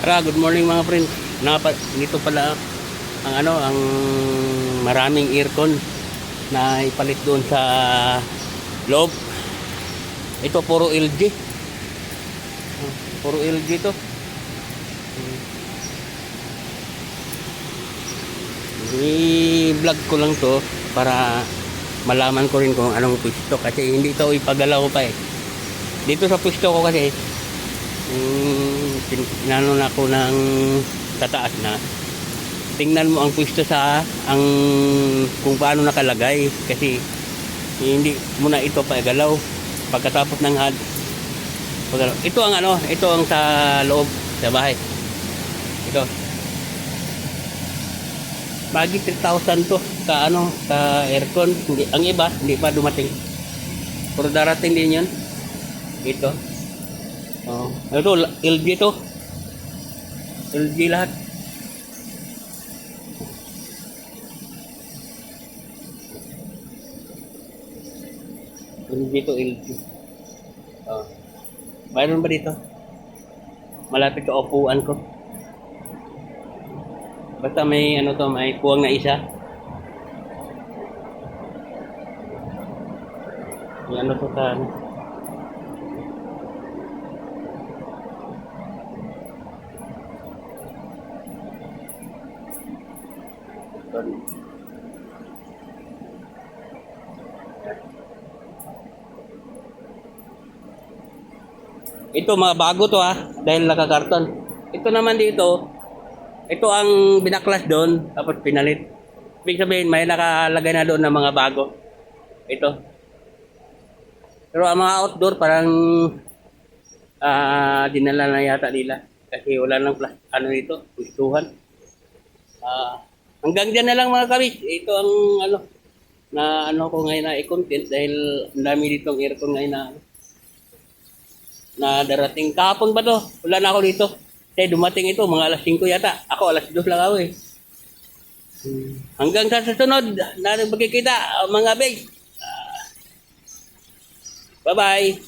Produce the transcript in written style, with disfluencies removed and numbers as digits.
Good morning mga friend. Dito pala ang ang maraming aircon na ipalit doon sa loob. Ito puro LG. Puro LG to. I-vlog ko lang to para malaman ko rin kung anong pwesto kasi hindi to ipagalaw pa eh. Dito sa pwesto ko kasi inano na ako ng tataas na tingnan mo ang pwesto sa kung paano nakalagay kasi hindi mo na ito pagalaw pagkatapos ng pagalaw. Ito ang ito ang sa loob sa bahay. Ito bagi 3,000 to sa sa aircon. Hindi, ang iba hindi pa dumating pero darating din yun. Ito ito LG to, LG lahat. LG to LG. Mayroon ba dito? Malapit sa upuan ko. Basta may may puwang na isa. May to sa ito mga bago to dahil nakakarton. Ito naman dito, ito ang binaklas doon tapos pinalit. Ibig sabihin may nakalagay na doon ng mga bago. Ito. Pero ang mga outdoor parang dinala na yata nila kasi wala nang dito, gustuhan. Hanggang dyan na lang mga kabis. Ito ang na ko ngayon na i-content dahil ang dami ditong aircon ngayon na darating. Kahapon ba to? Wala na ako dito. Kasi dumating ito mga alas 5 yata. Ako alas 2 lang ako eh. Hanggang sa susunod na magkikita mga base. Bye-bye.